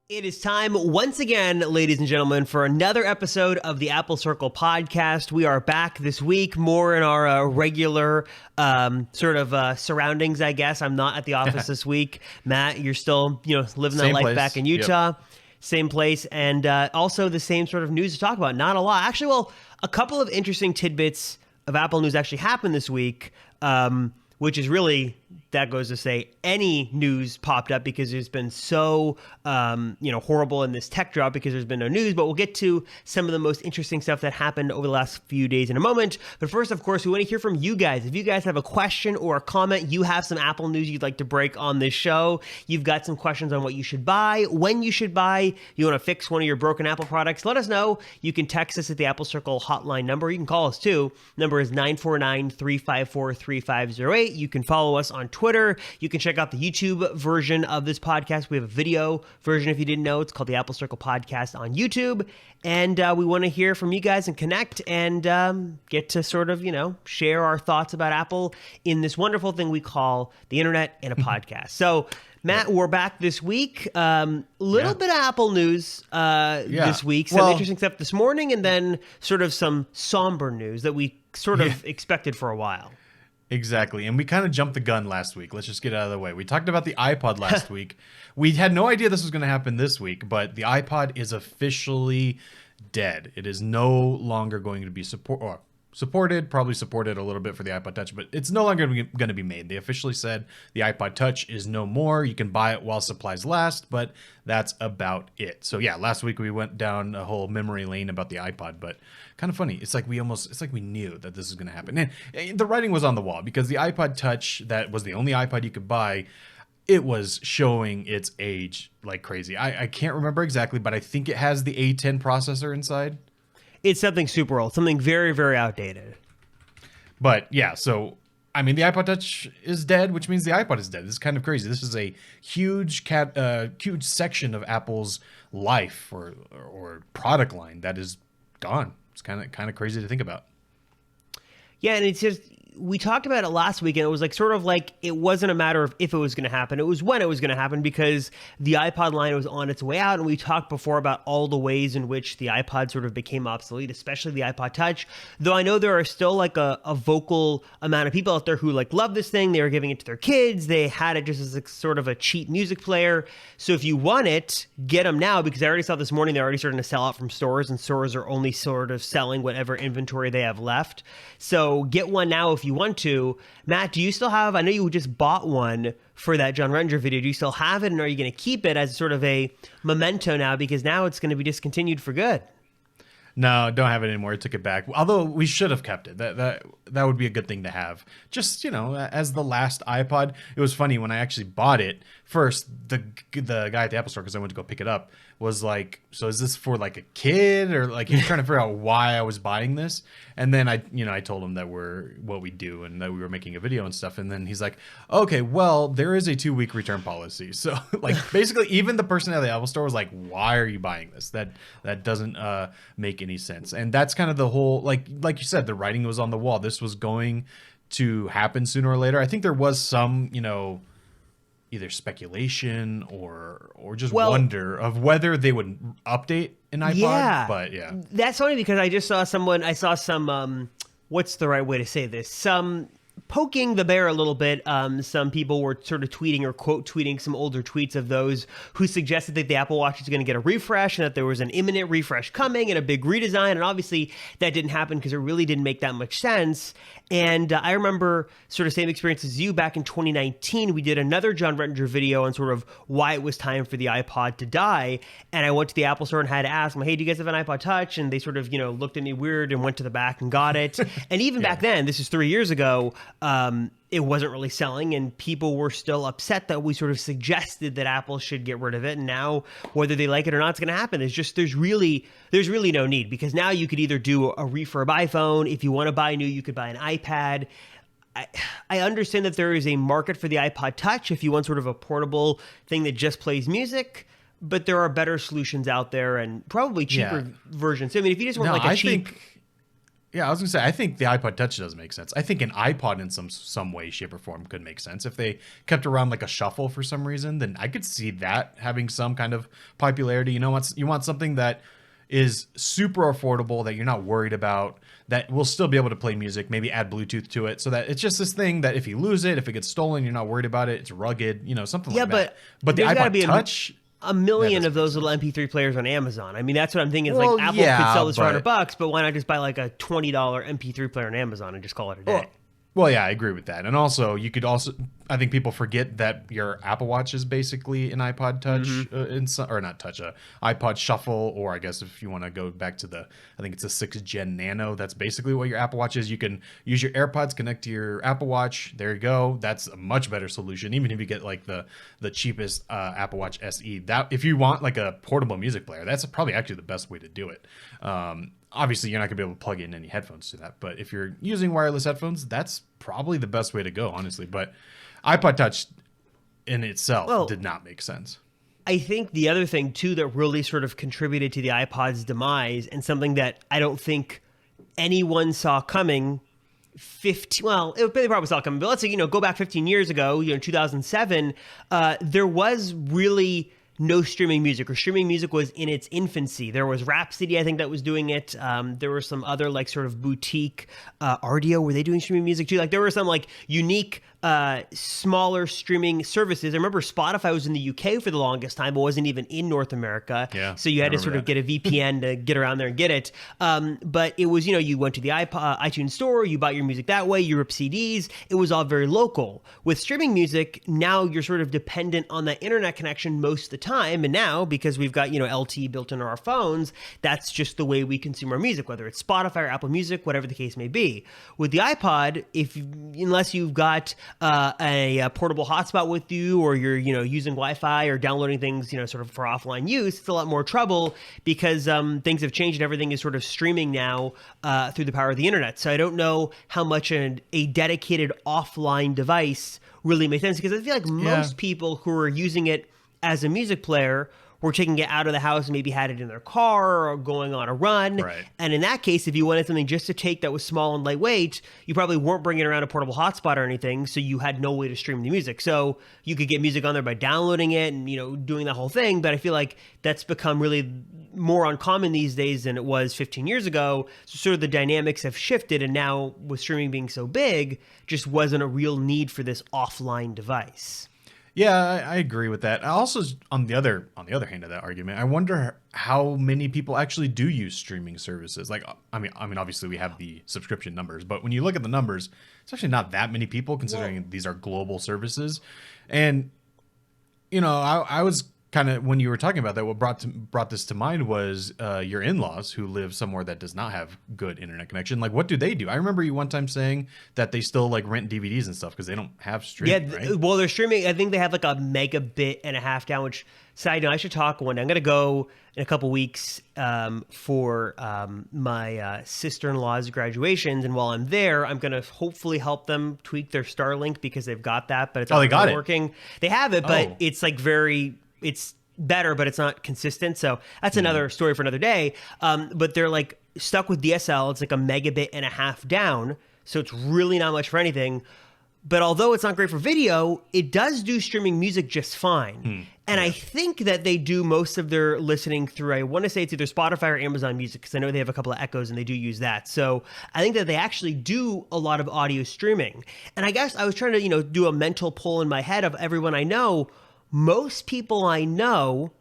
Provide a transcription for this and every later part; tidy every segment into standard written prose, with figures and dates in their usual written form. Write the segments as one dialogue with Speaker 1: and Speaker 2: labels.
Speaker 1: It is time once again, ladies and gentlemen, for another episode of the Apple Circle podcast. We are back this week, more in our regular surroundings, I guess. I'm not at the office this week. Matt, you're still, living that life back in Utah. Yep. Same place, and also the same sort of news to talk about. Not a lot. Actually, well, a couple of interesting tidbits of Apple news actually happened this week, which is really, that goes to say, any news popped up because there's been so, horrible in this tech drop because there's been no news. But we'll get to some of the most interesting stuff that happened over the last few days in a moment. But first, of course, we want to hear from you guys. If you guys have a question or a comment, you have some Apple news you'd like to break on this show, you've got some questions on what you should buy, when you should buy, you want to fix one of your broken Apple products, let us know. You can text us at the Apple Circle hotline number. You can call us too. Number is 949-354-3508. You can follow us on Twitter. You can check out the YouTube version of this podcast. We have a video version if you didn't know. It's called the Apple Circle Podcast on YouTube. And we want to hear from you guys and connect and get to sort of, share our thoughts about Apple in this wonderful thing we call the internet and a podcast. So, Matt, we're back this week. Little bit of Apple news this week. Some interesting stuff this morning and then sort of some somber news that we sort of expected for a while.
Speaker 2: Exactly. And we kind of jumped the gun last week. Let's just get it out of the way. We talked about the iPod last week. We had no idea this was going to happen this week, but the iPod is officially dead. It is no longer going to be supported, probably supported a little bit for the iPod Touch, but it's no longer going to be made. They officially said the iPod Touch is no more. You can buy it while supplies last, but that's about it. So yeah, last week we went down a whole memory lane about the iPod, but kind of funny. It's like we knew that this was going to happen. And the writing was on the wall because the iPod Touch, that was the only iPod you could buy, it was showing its age like crazy. I can't remember exactly, but I think it has the A10 processor inside.
Speaker 1: It's something super old, something very, very outdated.
Speaker 2: But yeah, so I mean, the iPod Touch is dead, which means the iPod is dead. This is kind of crazy. This is a huge section of Apple's life or product line that is gone. It's kind of crazy to think about.
Speaker 1: Yeah, and it's just, we talked about it last week, and it was it wasn't a matter of if it was going to happen. It was when it was going to happen because the iPod line was on its way out, and we talked before about all the ways in which the iPod sort of became obsolete, especially the iPod Touch. Though I know there are still a vocal amount of people out there who love this thing. They were giving it to their kids. They had it just as sort of a cheap music player. So if you want it, get them now, because I already saw this morning they're already starting to sell out from stores, and stores are only sort of selling whatever inventory they have left. So get one now if you want to. Matt, do you still have, I know you just bought one for that John Renger video. Do you still have it, and are you going to keep it as sort of a memento now, because now it's going to be discontinued for good?
Speaker 2: No, don't have it anymore. I took it back. Although we should have kept it. That would be a good thing to have. Just, as the last iPod. It was funny when I actually bought it. First, the guy at the Apple Store, because I went to go pick it up, was like, so is this for a kid? Or he was trying to figure out why I was buying this. And then I told him that we're what we do and that we were making a video and stuff. And then he's like, okay, well, there is a 2-week return policy. So basically even the person at the Apple Store was like, why are you buying this? That doesn't make any sense. And that's kind of the whole, like you said, the writing was on the wall. This was going to happen sooner or later. I think there was some, either speculation or just wonder of whether they would update an iPod.
Speaker 1: Yeah,
Speaker 2: but yeah,
Speaker 1: that's funny because I saw some, what's the right way to say this? Some poking the bear a little bit. Some people were sort of tweeting or quote tweeting some older tweets of those who suggested that the Apple Watch is going to get a refresh and that there was an imminent refresh coming and a big redesign. And obviously that didn't happen because it really didn't make that much sense. And I remember sort of same experience as you back in 2019. We did another John Renger video on sort of why it was time for the iPod to die. And I went to the Apple Store and had to ask them, hey, do you guys have an iPod Touch? And they sort of, looked at me weird and went to the back and got it. And even back then, this is 3 years ago, it wasn't really selling, and people were still upset that we sort of suggested that Apple should get rid of it. And now, whether they like it or not, it's going to happen. There's really no need, because now you could either do a refurb iPhone. If you want to buy new, you could buy an iPad. I understand that there is a market for the iPod Touch if you want sort of a portable thing that just plays music, but there are better solutions out there and probably cheaper versions. I mean, if you just want
Speaker 2: Yeah, I was gonna say I think the iPod Touch does make sense. I think an iPod in some way, shape, or form could make sense. If they kept around like a shuffle for some reason, then I could see that having some kind of popularity. You want something that is super affordable, that you're not worried about, that will still be able to play music, maybe add Bluetooth to it, so that it's just this thing that if you lose it, if it gets stolen, you're not worried about it. It's rugged, something like that. But the
Speaker 1: there's gotta
Speaker 2: iPod
Speaker 1: be
Speaker 2: Touch.
Speaker 1: a million
Speaker 2: That
Speaker 1: of those
Speaker 2: doesn't
Speaker 1: little
Speaker 2: make
Speaker 1: MP3 players on Amazon. I mean, that's what I'm thinking. Is
Speaker 2: Well,
Speaker 1: like Apple
Speaker 2: yeah,
Speaker 1: could sell this for
Speaker 2: but-
Speaker 1: $100, but why not just buy like a $20 MP3 player on Amazon and just call it a day?
Speaker 2: Well, yeah, I agree with that. And also, I think people forget that your Apple Watch is basically an iPod Touch, or not Touch, iPod Shuffle, or I guess if you want to go back to I think it's a 6th Gen Nano, that's basically what your Apple Watch is. You can use your AirPods, connect to your Apple Watch. There you go. That's a much better solution, even if you get like the cheapest Apple Watch SE. That if you want like a portable music player, that's probably actually the best way to do it. Obviously, you're not going to be able to plug in any headphones to that. But if you're using wireless headphones, that's probably the best way to go, honestly. But iPod Touch in itself did not make sense.
Speaker 1: I think the other thing, too, that really sort of contributed to the iPod's demise, and something that I don't think anyone saw coming they probably saw it coming, but let's say, go back 15 years ago, 2007, there was really no streaming music, or streaming music was in its infancy. There was Rhapsody, I think, that was doing it. There were some other like sort of boutique Rdio. Were they doing streaming music too? Like there were some like unique smaller streaming services. I remember Spotify was in the UK for the longest time, but wasn't even in North America.
Speaker 2: Yeah,
Speaker 1: so you had to sort of get a VPN to get around there and get it. But it was, you went to the iTunes store, you bought your music that way, you ripped CDs. It was all very local. With streaming music, now you're sort of dependent on that internet connection most of the time. And now, because we've got, LTE built into our phones, that's just the way we consume our music, whether it's Spotify or Apple Music, whatever the case may be. With the iPod, unless you've got a portable hotspot with you, or you're using Wi-Fi or downloading things sort of for offline use, it's a lot more trouble because things have changed and everything is sort of streaming now through the power of the internet. So I don't know how much a dedicated offline device really makes sense, because I feel like most people who are using it as a music player were taking it out of the house and maybe had it in their car or going on a run.
Speaker 2: Right.
Speaker 1: And in that case, if you wanted something just to take that was small and lightweight, you probably weren't bringing around a portable hotspot or anything, so you had no way to stream the music. So you could get music on there by downloading it and, doing that whole thing. But I feel like that's become really more uncommon these days than it was 15 years ago. So sort of the dynamics have shifted, and now with streaming being so big, just wasn't a real need for this offline device.
Speaker 2: Yeah, I agree with that. I also, on the other hand of that argument, I wonder how many people actually do use streaming services. Like, I mean, obviously we have the subscription numbers, but when you look at the numbers, it's actually not that many people, considering these are global services. And I was kind of, when you were talking about that, what brought this to mind was your in-laws who live somewhere that does not have good internet connection. Like, what do they do? I remember you one time saying that they still like rent DVDs and stuff because they don't have streaming.
Speaker 1: Yeah,
Speaker 2: right?
Speaker 1: Well, they're streaming. I think they have like a megabit and a half down. Which, side note, I should talk one day. I'm gonna go in a couple weeks for my sister-in-law's graduations, and while I'm there, I'm gonna hopefully help them tweak their Starlink, because they've got that, but it's not
Speaker 2: got it.
Speaker 1: working. They have it, but it's like it's better, but it's not consistent. So that's another story for another day. But they're like stuck with DSL. It's like a megabit and a half down. So it's really not much for anything. But although it's not great for video, it does do streaming music just fine. And I think that they do most of their listening through, I want to say it's either Spotify or Amazon Music, because I know they have a couple of Echoes and they do use that. So I think that they actually do a lot of audio streaming. And I guess I was trying to, do a mental pull in my head of everyone I know. Most people I know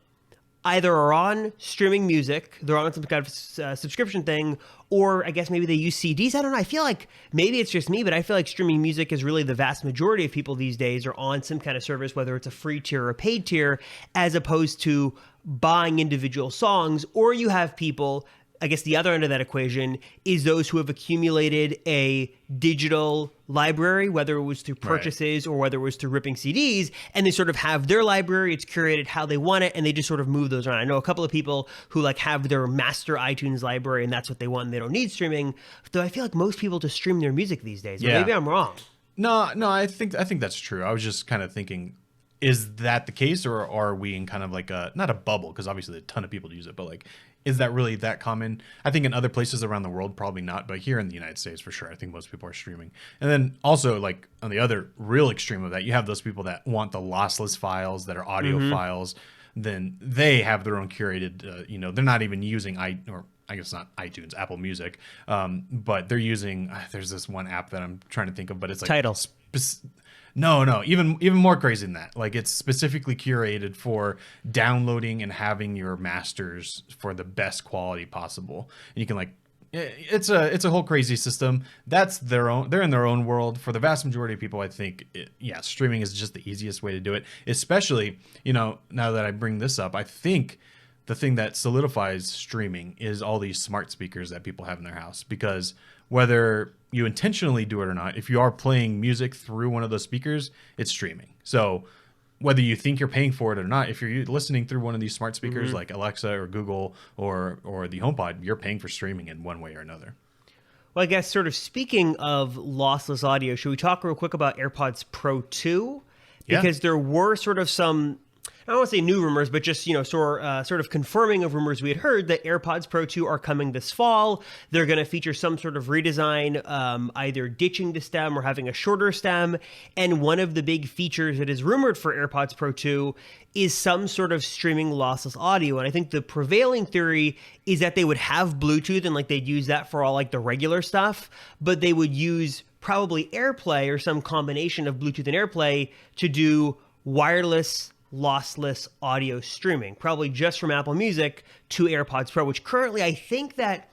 Speaker 1: either are on streaming music, they're on some kind of subscription thing, or I guess maybe they use CDs. I don't know. I feel like maybe it's just me, but I feel like streaming music is really the vast majority of people these days are on some kind of service, whether it's a free tier or a paid tier, as opposed to buying individual songs. Or you have people, I guess the other end of that equation is those who have accumulated a digital library, whether it was through purchases or whether it was through ripping CDs, and they sort of have their library, it's curated how they want it, and they just sort of move those around. I know a couple of people who like have their master iTunes library and that's what they want and they don't need streaming, though I feel like most people just stream their music these days. Or maybe I'm wrong.
Speaker 2: No, I think that's true. I was just kind of thinking, is that the case, or are we in kind of like a, not a bubble, because obviously a ton of people use it, but like, is that really that common? I think in other places around the world, probably not, but here in the United States, for sure, I think most people are streaming. And then also, like, on the other real extreme of that, you have those people that want the lossless files that are audio files. Then they have their own curated, they're not even using I guess not iTunes, Apple Music, but they're using, there's this one app that I'm trying to think of, but it's like
Speaker 1: Tidal.
Speaker 2: No, even more crazy than that. Like, it's specifically curated for downloading and having your masters for the best quality possible. And you can like, it's a whole crazy system. That's they're in their own world. For the vast majority of people, I think, streaming is just the easiest way to do it. Especially, now that I bring this up, I think the thing that solidifies streaming is all these smart speakers that people have in their house, because whether you intentionally do it or not, if you are playing music through one of those speakers, it's streaming. So whether you think you're paying for it or not, if you're listening through one of these smart speakers like Alexa or Google or the HomePod, you're paying for streaming in one way or another.
Speaker 1: Well, I guess sort of speaking of lossless audio, should we talk real quick about AirPods Pro 2? Because there were sort of some, I don't want to say new rumors, but just, sort of confirming of rumors we had heard that AirPods Pro 2 are coming this fall. They're going to feature some sort of redesign, either ditching the stem or having a shorter stem. And one of the big features that is rumored for AirPods Pro 2 is some sort of streaming lossless audio. And I think the prevailing theory is that they would have Bluetooth and like they'd use that for all like the regular stuff, but they would use probably AirPlay or some combination of Bluetooth and AirPlay to do wireless lossless audio streaming, probably just from Apple Music to AirPods Pro, which currently I think that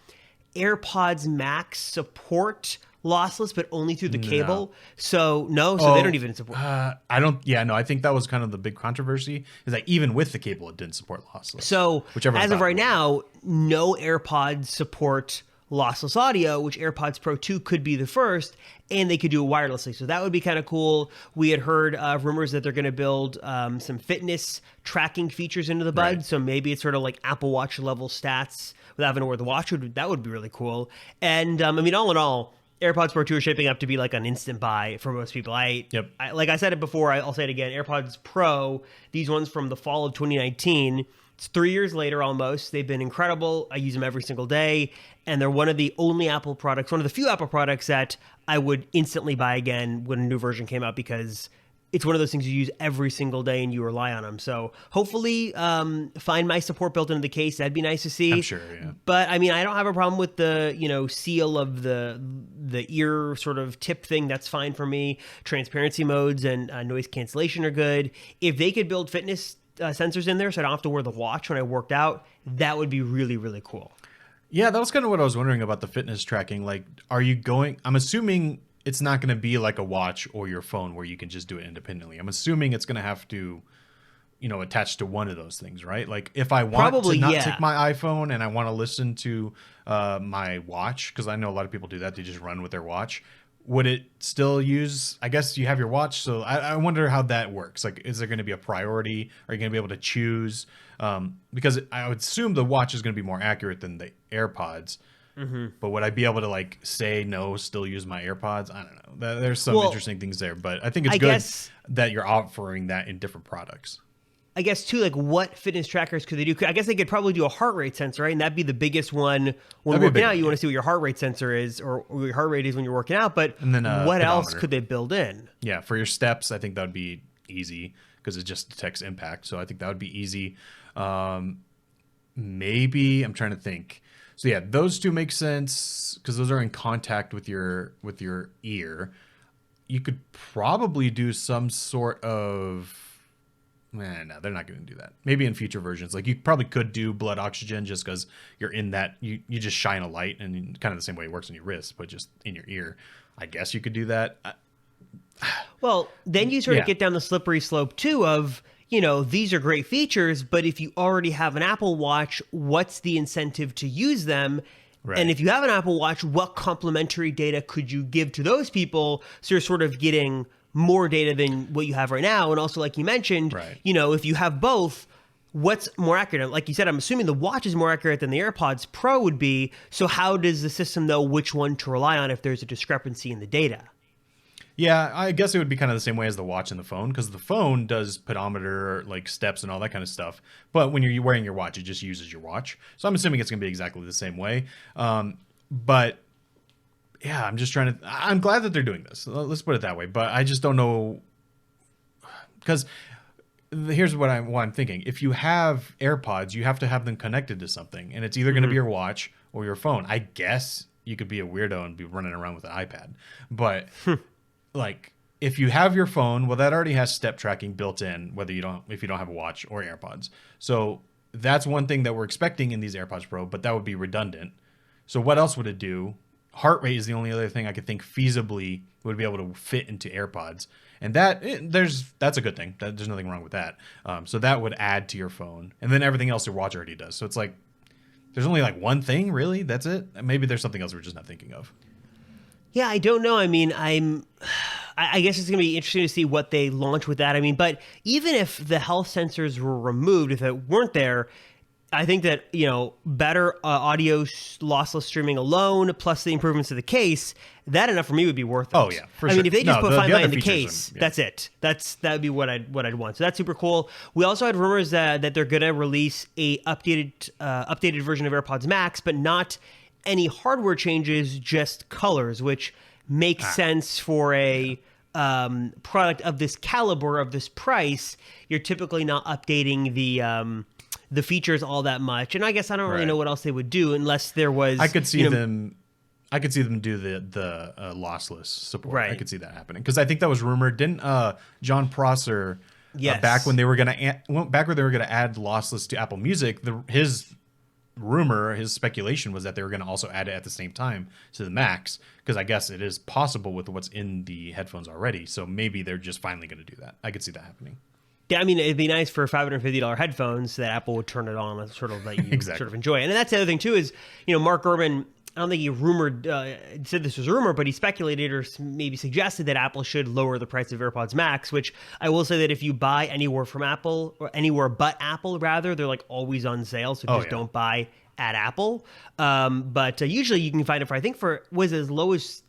Speaker 1: AirPods Max support lossless, but only through the cable. So they don't even support.
Speaker 2: I think that was kind of the big controversy, is that even with the cable, it didn't support lossless.
Speaker 1: So as of right now, no AirPods support lossless audio, which AirPods Pro 2 could be the first, and they could do it wirelessly. So that would be kind of cool. We had heard rumors that they're going to build some fitness tracking features into the Bud. Right. So maybe it's sort of like Apple Watch level stats without having to wear the watch. That would be really cool. And all in all, AirPods Pro 2 are shaping up to be like an instant buy for most people. Like I said it before, I'll say it again. AirPods Pro, these ones from the fall of 2019, it's 3 years later almost. They've been incredible. I use them every single day. And they're one of the only Apple products, one of the few Apple products that I would instantly buy again when a new version came out, because it's one of those things you use every single day and you rely on them. So hopefully Find My support built into the case. That'd be nice to see.
Speaker 2: I'm sure, yeah.
Speaker 1: But I don't have a problem with the, seal of the ear sort of tip thing. That's fine for me. Transparency modes and noise cancellation are good. If they could build fitness sensors in there so I don't have to wear the watch when I worked out, that would be really, really cool.
Speaker 2: Yeah, that was kind of what I was wondering about the fitness tracking. Like, I'm assuming it's not going to be like a watch or your phone where you can just do it independently. I'm assuming it's going to have to, attach to one of those things, right? Like, if I want to not take my iPhone and I want to listen to my watch, because I know a lot of people do that, they just run with their watch. Would it still use, I guess you have your watch, so I wonder how that works. Like, is there going to be a priority? Are you going to be able to choose? Because I would assume the watch is going to be more accurate than the AirPods. Mm-hmm. But would I be able to like say no, still use my AirPods? I don't know. There's some interesting things there, but I think it's good that you're offering that in different products.
Speaker 1: I guess too, like what fitness trackers could they do? I guess they could probably do a heart rate sensor, right? And that'd be the biggest one when working out. You want to see what your heart rate sensor is, or what your heart rate is when you're working out. But and then, what else could they build in? Yeah,
Speaker 2: for your steps, I think that would be easy because it just detects impact. So I think that would be easy. Maybe I'm trying to think. So yeah, those two make sense because those are in contact with your ear. You could probably do some sort of. No, they're not going to do that. Maybe in future versions. Like you probably could do blood oxygen just because you're in that. You just shine a light and kind of the same way it works on your wrist, but just in your ear. I guess you could do that.
Speaker 1: Well, then you sort of get down the slippery slope too of, these are great features, but if you already have an Apple Watch, what's the incentive to use them? Right. And if you have an Apple Watch, what complementary data could you give to those people? So you're sort of getting more data than what you have right now. And also, like you mentioned, right. If you have both, what's more accurate? Like you said, I'm assuming the watch is more accurate than the AirPods Pro would be. So how does the system know which one to rely on if there's a discrepancy in the data?
Speaker 2: Yeah, I guess it would be kind of the same way as the watch and the phone, because the phone does pedometer, like steps and all that kind of stuff. But when you're wearing your watch, it just uses your watch. So I'm assuming it's going to be exactly the same way. But yeah, I'm glad that they're doing this. Let's put it that way. But I just don't know, because here's what I'm thinking. If you have AirPods, you have to have them connected to something, and it's either going to be your watch or your phone. I guess you could be a weirdo and be running around with an iPad, but like if you have your phone, well, that already has step tracking built in, if you don't have a watch or AirPods. So that's one thing that we're expecting in these AirPods Pro, but that would be redundant. So what else would it do? Heart rate is the only other thing I could think feasibly would be able to fit into AirPods. And that's a good thing. There's nothing wrong with that. So that would add to your phone. And then everything else your watch already does. So it's like, there's only like one thing, really? That's it? Maybe there's something else we're just not thinking of.
Speaker 1: Yeah, I don't know. I mean, I guess it's going to be interesting to see what they launch with that. I mean, but even if the health sensors were removed, if it weren't there, I think that, better audio lossless streaming alone, plus the improvements to the case, that enough for me would be worth it.
Speaker 2: Oh, yeah, for sure.
Speaker 1: I mean, if they just put Find My in the
Speaker 2: features
Speaker 1: case, that's it. That would be what I'd want. So that's super cool. We also had rumors that they're going to release a updated version of AirPods Max, but not any hardware changes, just colors, which makes sense for a product of this caliber, of this price. You're typically not updating the features all that much, and I guess I don't really know what else they would do unless there was.
Speaker 2: I could see them do the lossless support.
Speaker 1: Right.
Speaker 2: I could see that happening because I think that was rumored. Didn't John Prosser back when they were gonna add lossless to Apple Music? His speculation was that they were going to also add it at the same time to the Max, because I guess it is possible with what's in the headphones already. So maybe they're just finally going to do that. I could see that happening.
Speaker 1: Yeah, I mean, it'd be nice for $550 headphones that Apple would turn it on and sort of let you sort of enjoy it. And that's the other thing too is, Mark Gurman, I don't think he said this was a rumor, but he speculated or maybe suggested that Apple should lower the price of AirPods Max, which I will say that if you buy anywhere from Apple, or anywhere but Apple rather, they're like always on sale. So just don't buy at Apple. But usually you can find it was as low as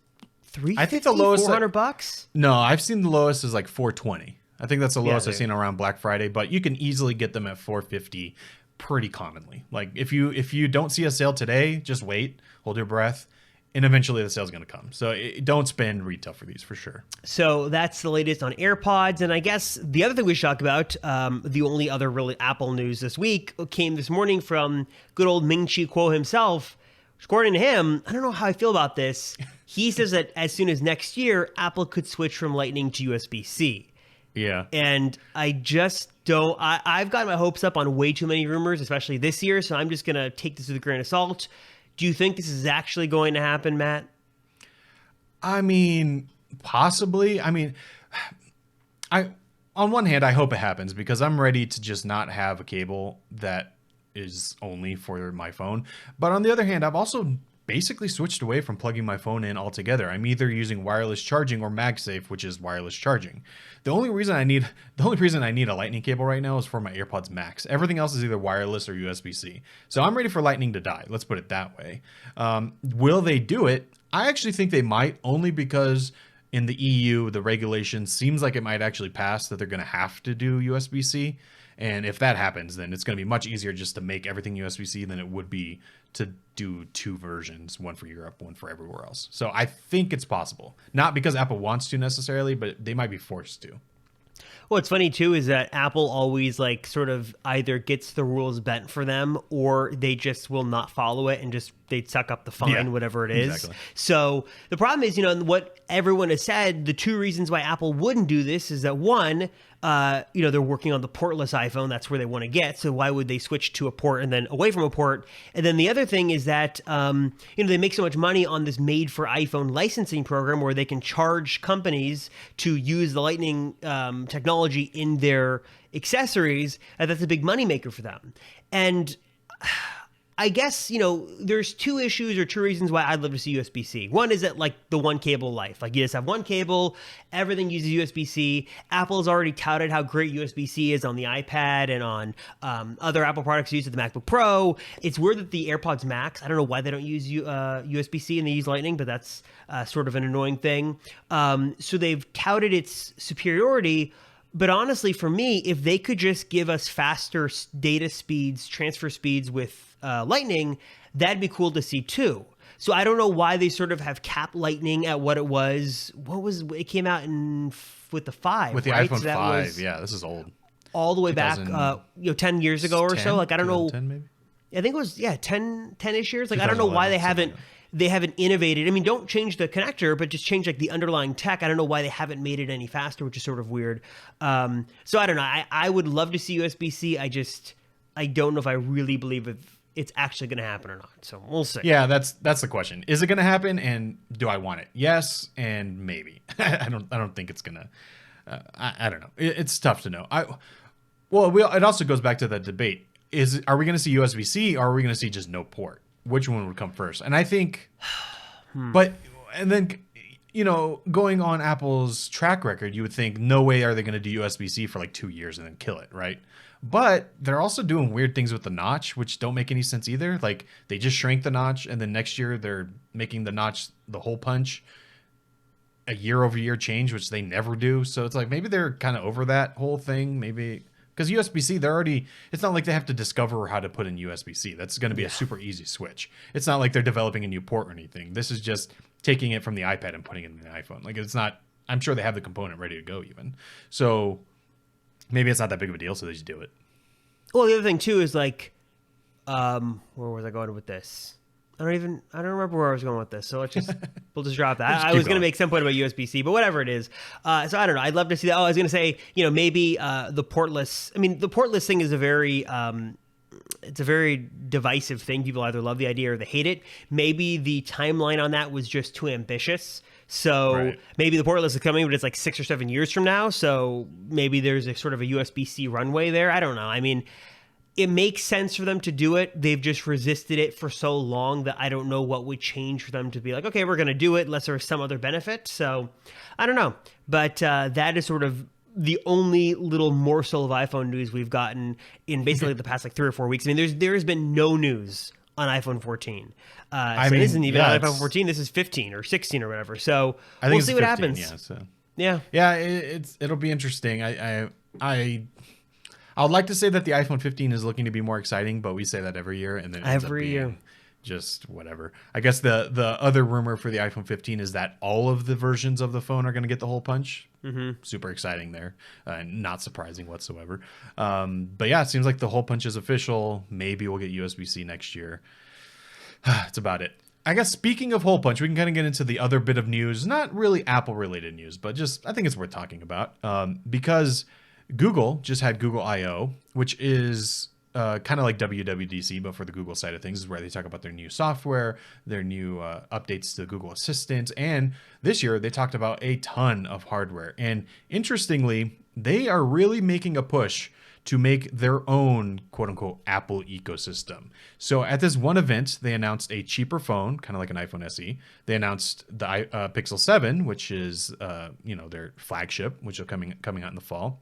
Speaker 1: $350,
Speaker 2: I think the lowest
Speaker 1: $400.
Speaker 2: No, I've seen the lowest is like $420. I think that's the lowest I've seen around Black Friday, but you can easily get them at $450 pretty commonly. Like if you don't see a sale today, just wait, hold your breath, and eventually the sale's going to come. So don't spend retail for these for sure.
Speaker 1: So that's the latest on AirPods. And I guess the other thing we should talk about, the only other really Apple news this week, came this morning from good old Ming-Chi Kuo himself. According to him, I don't know how I feel about this. He says that as soon as next year, Apple could switch from Lightning to USB-C.
Speaker 2: Yeah.
Speaker 1: And I just don't. I've got my hopes up on way too many rumors, especially this year. So I'm just going to take this with a grain of salt. Do you think this is actually going to happen, Matt?
Speaker 2: I mean, possibly. I mean, on one hand, I hope it happens because I'm ready to just not have a cable that is only for my phone. But on the other hand, I've also basically switched away from plugging my phone in altogether. I'm either using wireless charging or MagSafe, which is wireless charging. The only reason I need a Lightning cable right now is for my AirPods Max. Everything else is either wireless or USB-C. So I'm ready for Lightning to die. Let's put it that way. Will they do it? I actually think they might, only because in the EU, the regulation seems like it might actually pass that they're going to have to do USB-C. And if that happens, then it's going to be much easier just to make everything USB-C than it would be to do two versions, one for Europe, one for everywhere else. So I think it's possible. Not because Apple wants to necessarily, but they might be forced to.
Speaker 1: What's funny too is that Apple always like sort of either gets the rules bent for them or they just will not follow it and just they'd suck up the fine, whatever it is. Exactly. So the problem is, what everyone has said, the two reasons why Apple wouldn't do this is that one, they're working on the portless iPhone. That's where they want to get. So why would they switch to a port and then away from a port? And then the other thing is that, they make so much money on this made for iPhone licensing program where they can charge companies to use the Lightning technology in their accessories. And that's a big moneymaker for them. And I guess, there's two issues or two reasons why I'd love to see USB-C. One is that, like, the one cable life. Like, you just have one cable, everything uses USB-C. Apple's already touted how great USB-C is on the iPad and on other Apple products used with the MacBook Pro. It's weird that the AirPods Max, I don't know why they don't use USB-C and they use Lightning, but that's sort of an annoying thing. So they've touted its superiority. But honestly, for me, if they could just give us faster data speeds, transfer speeds with Lightning, that'd be cool to see too. So I don't know why they sort of have capped Lightning at what it was. It came out with the 5,
Speaker 2: with the
Speaker 1: right?
Speaker 2: iPhone
Speaker 1: So
Speaker 2: 5. Yeah, this is old.
Speaker 1: All the way back, 10 years ago or so. Like, I don't know.
Speaker 2: 10 maybe?
Speaker 1: I think it was 10-ish years. Like, I don't know why they haven't innovated. I mean, don't change the connector, but just change like the underlying tech. I don't know why they haven't made it any faster, which is sort of weird. So I don't know. I would love to see USB-C. I don't know if I really believe if it's actually going to happen or not. So we'll see.
Speaker 2: Yeah, that's the question. Is it going to happen, and do I want it? Yes, and maybe. I don't think it's gonna. I don't know. It's tough to know. It also goes back to that debate. Are we going to see USB-C, or are we going to see just no port? Which one would come first? And I think, and then, going on Apple's track record, you would think no way are they going to do USB-C for like 2 years and then kill it, right? But they're also doing weird things with the notch, which don't make any sense either. Like, they just shrank the notch, and then next year they're making the notch the hole punch, a year-over-year change, which they never do. So it's like maybe they're kind of over that whole thing. Maybe because USB-C, it's not like they have to discover how to put in USB-C. That's going to be a super easy switch. It's not like they're developing a new port or anything. This is just taking it from the iPad and putting it in the iPhone. Like, it's not, I'm sure they have the component ready to go even. So maybe it's not that big of a deal, so they just do it.
Speaker 1: Well, the other thing too is like, where was I going with this? I don't remember where I was going with this. So we'll just drop that. I was going to make some point about USB-C, but whatever it is. So I don't know. I'd love to see that. Oh, I was going to say, maybe the portless. I mean, the portless thing is it's a very divisive thing. People either love the idea or they hate it. Maybe the timeline on that was just too ambitious. So maybe the portless is coming, but it's like 6 or 7 years from now. So maybe there's a sort of a USB-C runway there. I don't know. I mean, it makes sense for them to do it. They've just resisted it for so long that I don't know what would change for them to be like, okay, we're going to do it unless there's some other benefit. So I don't know. But that is sort of the only little morsel of iPhone news we've gotten in basically the past like 3 or 4 weeks. I mean, there has been no news on iPhone 14. This isn't even on iPhone 14. This is 15 or 16 or whatever. So we'll see what 15, happens.
Speaker 2: Yeah. It'll be interesting. I would like to say that the iPhone 15 is looking to be more exciting, but we say that every year, and then it ends up being just whatever. I guess the other rumor for the iPhone 15 is that all of the versions of the phone are going to get the hole punch. Mm-hmm. Super exciting there, not surprising whatsoever. But yeah, it seems like the hole punch is official. Maybe we'll get USB-C next year. That's about it. I guess speaking of hole punch, we can kind of get into the other bit of news, not really Apple related news, but just I think it's worth talking about because Google just had Google I/O, which is kind of like WWDC, but for the Google side of things. This is where they talk about their new software, their new updates to Google Assistant. And this year they talked about a ton of hardware. And interestingly, they are really making a push to make their own quote unquote Apple ecosystem. So at this one event, they announced a cheaper phone, kind of like an iPhone SE. They announced the Pixel 7, which is their flagship, which are coming out in the fall.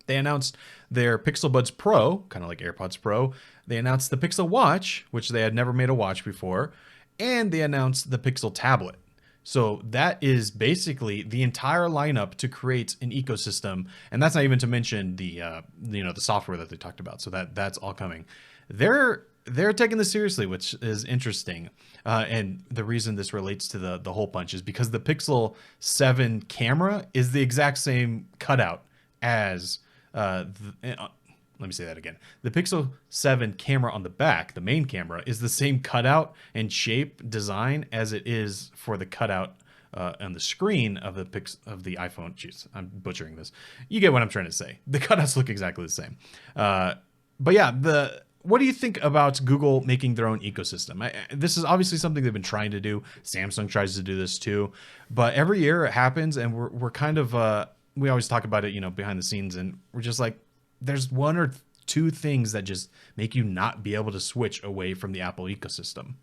Speaker 2: They announced their Pixel Buds Pro, kind of like AirPods Pro. They announced the Pixel Watch, which they had never made a watch before. And they announced the Pixel Tablet. So that is basically the entire lineup to create an ecosystem. And that's not even to mention the software that they talked about. So that's all coming. They're taking this seriously, which is interesting. And the reason this relates to the hole punch is because the Pixel 7 camera is the exact same cutout as let me say that again. The Pixel 7 camera on the back, the main camera, is the same cutout and shape design as it is for the cutout on the screen of the iPhone. Jeez, I'm butchering this. You get what I'm trying to say. The cutouts look exactly the same. But yeah, what do you think about Google making their own ecosystem? This is obviously something they've been trying to do. Samsung tries to do this too. But every year it happens, and we're kind of... we always talk about it, behind the scenes, and we're just like, there's 1 or two things that just make you not be able to switch away from the Apple ecosystem.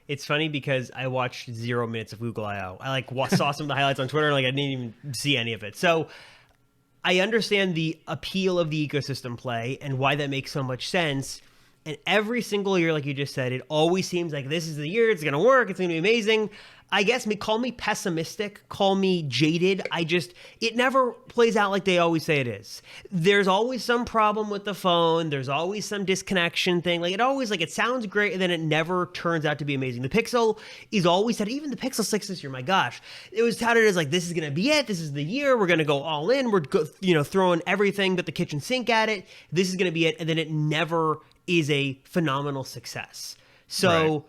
Speaker 1: It's funny because I watched 0 minutes of Google I/O. I like saw some of the highlights on Twitter, and like I didn't even see any of it. So I understand the appeal of the ecosystem play and why that makes so much sense. And every single year, like you just said, it always seems like this is the year, it's going to work, it's going to be amazing. I guess call me pessimistic, call me jaded. It never plays out like they always say it is. There's always some problem with the phone. There's always some disconnection thing. Like it sounds great, and then it never turns out to be amazing. The Pixel is always said, even the Pixel 6 this year, my gosh, it was touted as like, this is going to be it. This is the year. We're going to go all in. We're throwing everything but the kitchen sink at it. This is going to be it. And then it never is a phenomenal success. So
Speaker 2: Right.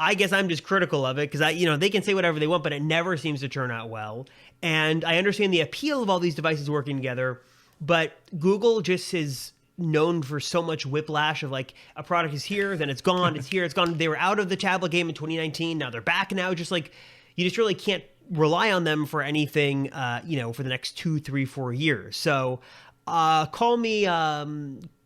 Speaker 1: I guess I'm just critical of it because they can say whatever they want, but it never seems to turn out well. And I understand the appeal of all these devices working together, but Google just is known for so much whiplash of like a product is here, then it's gone, it's here, it's gone. They were out of the tablet game in 2019. Now they're back now. Just like you just really can't rely on them for anything, for the next 2, 3, 4 years. So call me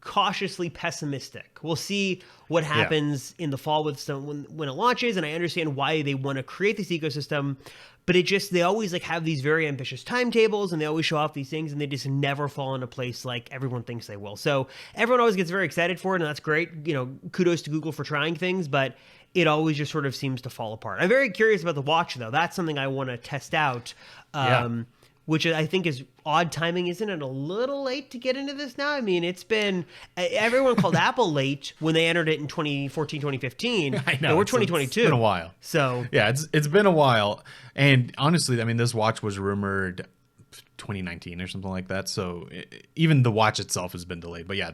Speaker 1: cautiously pessimistic. We'll see what happens in the fall with when it launches, and I understand why they want to create this ecosystem, but they always like have these very ambitious timetables, and they always show off these things, and they just never fall into place like everyone thinks they will. So everyone always gets very excited for it, and that's great. Kudos to Google for trying things, but it always just sort of seems to fall apart. I'm very curious about the watch, though. That's something I want to test out. Which I think is odd timing. Isn't it a little late to get into this now? I mean, it's been everyone called Apple late when they entered it in 2014, 2015.
Speaker 2: I know.
Speaker 1: And we're 2022.
Speaker 2: It's been a while.
Speaker 1: So
Speaker 2: yeah, it's been a while. And honestly, I mean, this watch was rumored 2019 or something like that. So even the watch itself has been delayed. But yeah,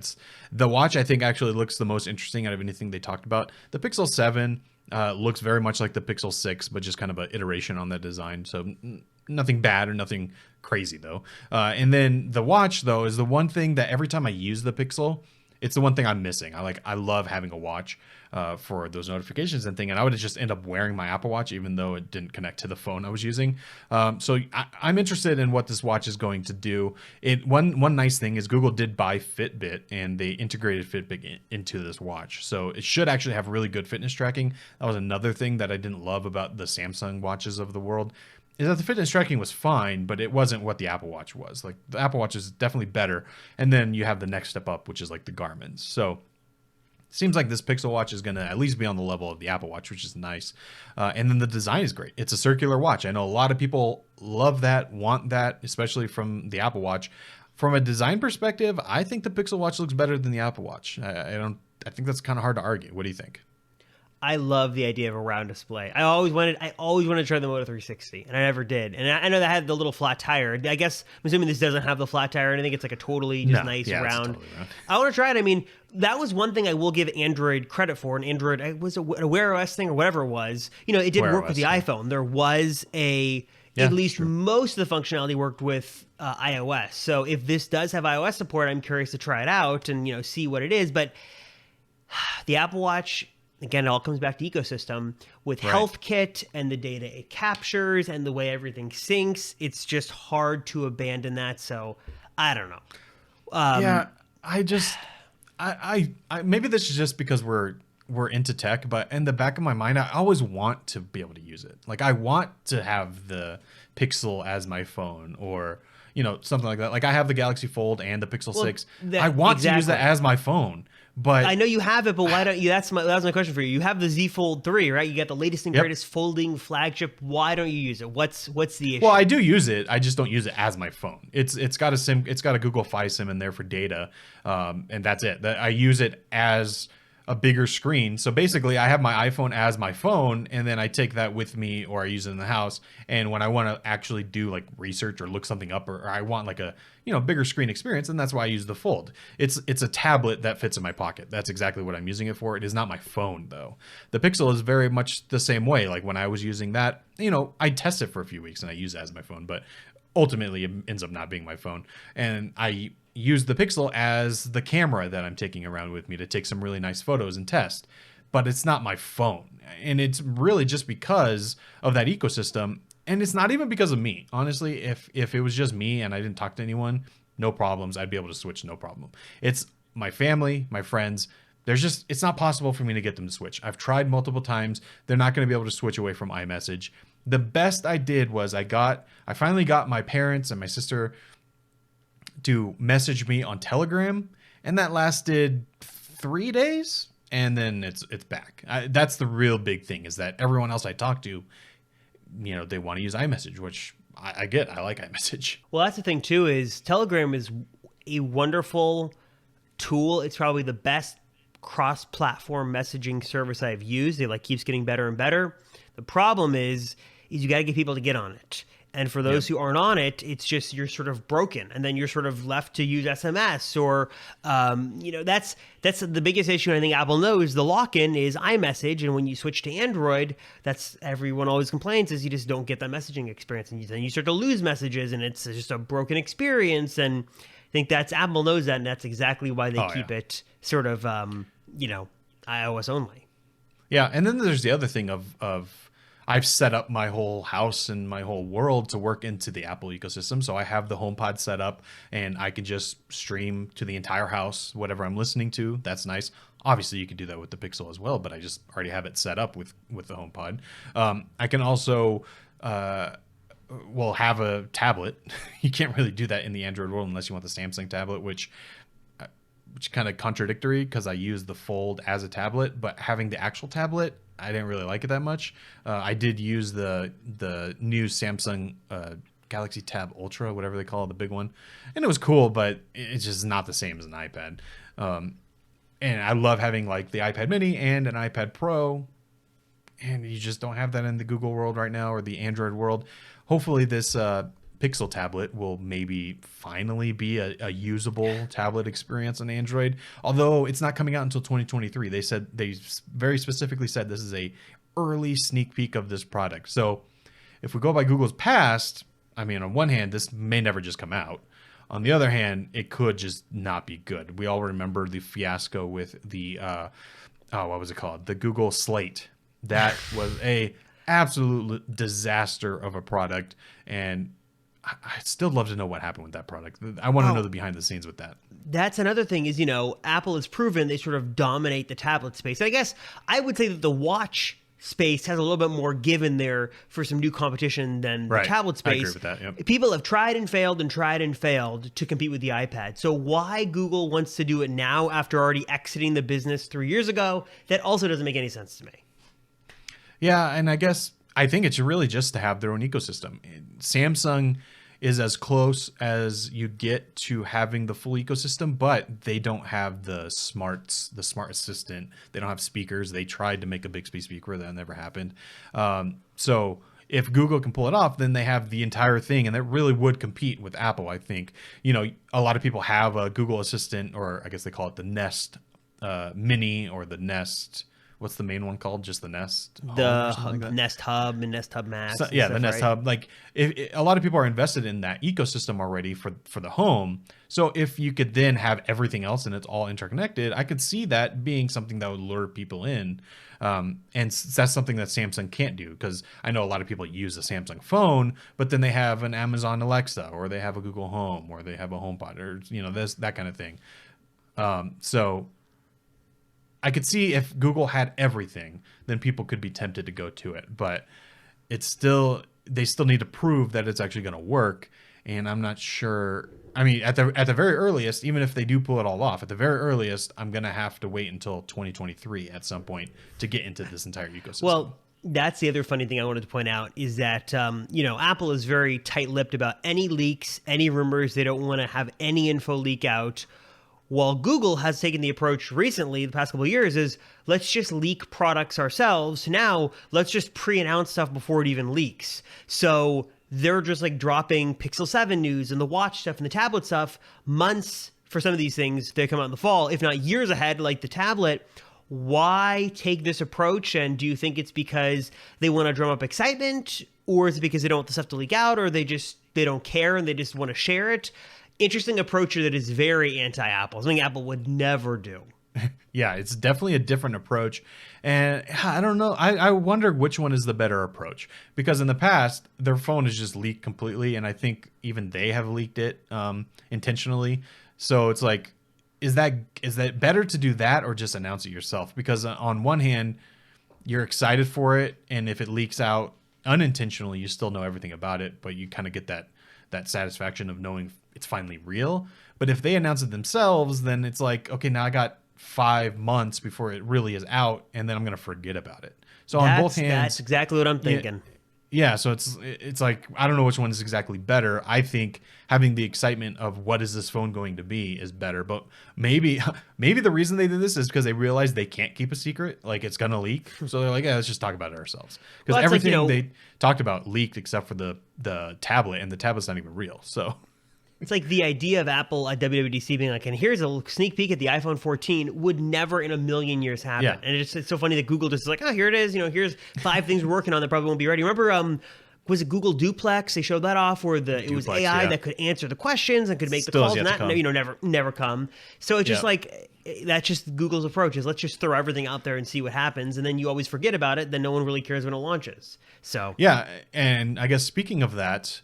Speaker 2: the watch I think actually looks the most interesting out of anything they talked about. The Pixel 7 looks very much like the Pixel 6, but just kind of an iteration on the design. So nothing bad or nothing crazy though. And then the watch though is the one thing that every time I use the Pixel, it's the one thing I'm missing. I love having a watch for those notifications and thing. And I would just end up wearing my Apple Watch even though it didn't connect to the phone I was using. So I'm interested in what this watch is going to do. One nice thing is Google did buy Fitbit, and they integrated Fitbit into this watch. So it should actually have really good fitness tracking. That was another thing that I didn't love about the Samsung watches of the world, is that the fitness tracking was fine, but it wasn't what the Apple Watch was. Like the Apple Watch is definitely better. And then you have the next step up, which is like the Garmin's. So it seems like this Pixel Watch is going to at least be on the level of the Apple Watch, which is nice. And then the design is great. It's a circular watch. I know a lot of people love that, want that, especially from the Apple Watch. From a design perspective, I think the Pixel Watch looks better than the Apple Watch. I think that's kind of hard to argue. What do you think?
Speaker 1: I love the idea of a round display. I always wanted to try the Moto 360, and I never did. And I know that had the little flat tire. I guess I'm assuming this doesn't have the flat tire, and I think it's like a totally just nice round.
Speaker 2: Totally round.
Speaker 1: I want to try it. I mean, that was one thing I will give Android credit for. And Android, it was a Wear OS thing or whatever it was. It did
Speaker 2: Wear
Speaker 1: work
Speaker 2: OS,
Speaker 1: with the
Speaker 2: yeah.
Speaker 1: iPhone. There was at least most of the functionality worked with iOS. So if this does have iOS support, I'm curious to try it out and see what it is. But the Apple Watch, again, it all comes back to ecosystem with HealthKit and the data it captures and the way everything syncs. It's just hard to abandon that. So I don't know.
Speaker 2: I maybe this is just because we're into tech, but in the back of my mind, I always want to be able to use it. Like I want to have the Pixel as my phone, or something like that. Like I have the Galaxy Fold and the Pixel 6. I want to use that as my phone. But
Speaker 1: I know you have it, but why don't you? That was my question for you. You have the Z Fold 3, right? You got the latest and greatest folding flagship. Why don't you use it? What's the issue?
Speaker 2: Well, I do use it. I just don't use it as my phone. It's got a SIM. It's got a Google Fi SIM in there for data, and that's it. I use it as a bigger screen. So basically, I have my iPhone as my phone, and then I take that with me, or I use it in the house. And when I want to actually do like research or look something up, or I want like a bigger screen experience, and that's why I use the Fold. It's a tablet that fits in my pocket. That's exactly what I'm using it for. It is not my phone though. The Pixel is very much the same way. Like when I was using that, I test it for a few weeks and I use it as my phone, but ultimately it ends up not being my phone. And I use the Pixel as the camera that I'm taking around with me to take some really nice photos and test, but it's not my phone. And it's really just because of that ecosystem. And it's not even because of me. Honestly, if it was just me and I didn't talk to anyone, no problems. I'd be able to switch, no problem. It's my family, my friends, it's not possible for me to get them to switch. I've tried multiple times. They're not going to be able to switch away from iMessage. The best I did was I finally got my parents and my sister to message me on Telegram, and that lasted 3 days, and then it's back. That's the real big thing, is that everyone else I talk to, they want to use iMessage, which I get. I like iMessage.
Speaker 1: Well, that's the thing too, is Telegram is a wonderful tool. It's probably the best cross-platform messaging service I've used. It keeps getting better and better. The problem is you got to get people to get on it. And for those who aren't on it, it's just you're sort of broken, and then you're sort of left to use SMS or, that's the biggest issue. I think Apple knows the lock-in is iMessage, and when you switch to Android, that's everyone always complains is you just don't get that messaging experience, and then you start to lose messages, and it's just a broken experience. And I think Apple knows that, and that's exactly why they keep it sort of iOS only.
Speaker 2: Yeah, and then there's the other thing of I've set up my whole house and my whole world to work into the Apple ecosystem. So I have the HomePod set up, and I can just stream to the entire house, whatever I'm listening to. That's nice. Obviously, you can do that with the Pixel as well, but I just already have it set up with the HomePod. I can also have a tablet. You can't really do that in the Android world unless you want the Samsung tablet, which kind of contradictory because I use the Fold as a tablet, but having the actual tablet, I didn't really like it that much. I did use the new Samsung Galaxy Tab Ultra, whatever they call it, the big one, and it was cool, but it's just not the same as an iPad. And I love having the iPad Mini and an iPad Pro, and you just don't have that in the Google world right now or the Android world. Hopefully this Pixel tablet will maybe finally be a usable tablet experience on Android, although it's not coming out until 2023. They very specifically said this is a early sneak peek of this product. So if we go by Google's past, on one hand, this may never just come out. On the other hand, it could just not be good. We all remember the fiasco with the what was it called? The Google Slate. That was a absolute disaster of a product, and I'd still love to know what happened with that product. I want to know the behind the scenes with that.
Speaker 1: That's another thing is, Apple has proven they sort of dominate the tablet space. I guess I would say that the watch space has a little bit more given there for some new competition than the tablet space.
Speaker 2: I agree with that. Yep.
Speaker 1: People have tried and failed to compete with the iPad. So why Google wants to do it now after already exiting the business 3 years ago, that also doesn't make any sense to me.
Speaker 2: Yeah, and I think it's really just to have their own ecosystem. Samsung is as close as you get to having the full ecosystem, but they don't have the smart assistant. They don't have speakers. They tried to make a Bixby speaker. That never happened. So if Google can pull it off, then they have the entire thing, and that really would compete with Apple, I think. A lot of people have a Google Assistant, or I guess they call it the Nest Mini or the Nest. What's the main one called? Just the Nest?
Speaker 1: The Nest Hub and Nest Hub Max.
Speaker 2: So, yeah, the Nest Hub. If a lot of people are invested in that ecosystem already for the home. So if you could then have everything else and it's all interconnected, I could see that being something that would lure people in. And that's something that Samsung can't do, because I know a lot of people use a Samsung phone, but then they have an Amazon Alexa, or they have a Google Home, or they have a HomePod, or that kind of thing. So I could see if Google had everything, then people could be tempted to go to it. But they still need to prove that it's actually going to work. And I'm not sure. At the very earliest, even if they do pull it all off, at the very earliest, I'm going to have to wait until 2023 at some point to get into this entire ecosystem.
Speaker 1: Well, that's the other funny thing I wanted to point out is that, Apple is very tight-lipped about any leaks, any rumors. They don't want to have any info leak out. While Google has taken the approach recently, the past couple of years, is let's just leak products ourselves. Now, let's just pre-announce stuff before it even leaks. So they're just dropping Pixel 7 news and the watch stuff and the tablet stuff months for some of these things. They come out in the fall, if not years ahead, like the tablet. Why take this approach? And do you think it's because they want to drum up excitement? Or is it because they don't want the stuff to leak out? Or they don't care and they just want to share it? Interesting approach that is very anti-Apple. Something Apple would never do.
Speaker 2: Yeah, it's definitely a different approach. And I don't know. I wonder which one is the better approach. Because in the past, their phone has just leaked completely. And I think even they have leaked it intentionally. So it's is that better to do that or just announce it yourself? Because on one hand, you're excited for it, and if it leaks out unintentionally, you still know everything about it, but you kind of get that satisfaction of knowing it's finally real. But if they announce it themselves, then it's like, okay, now I got 5 months before it really is out, and then I'm gonna forget about it. So on both hands,
Speaker 1: that's exactly what I'm thinking.
Speaker 2: yeah, so it's like, I don't know which one is exactly better. I think having the excitement of what is this phone going to be is better. But maybe the reason they did this is because they realized they can't keep a secret, like it's gonna leak. So they're like, yeah, let's just talk about it ourselves. Because
Speaker 1: Well, it's like,
Speaker 2: everything they talked about leaked except for the tablet, and the tablet's not even real. So
Speaker 1: It's like the idea of Apple at WWDC being like, and here's a sneak peek at the iPhone 14 would never in a million years happen.
Speaker 2: Yeah.
Speaker 1: And it's so funny that Google just is like, oh, here it is. Here's 5 things we're working on that probably won't be ready. Remember, was it Google Duplex? They showed that off where it was AI that could answer the questions and could make
Speaker 2: Still
Speaker 1: the calls, and that never come. So it's just like, that's just Google's approach is let's just throw everything out there and see what happens. And then you always forget about it. Then no one really cares when it launches. So
Speaker 2: yeah, and I guess speaking of that,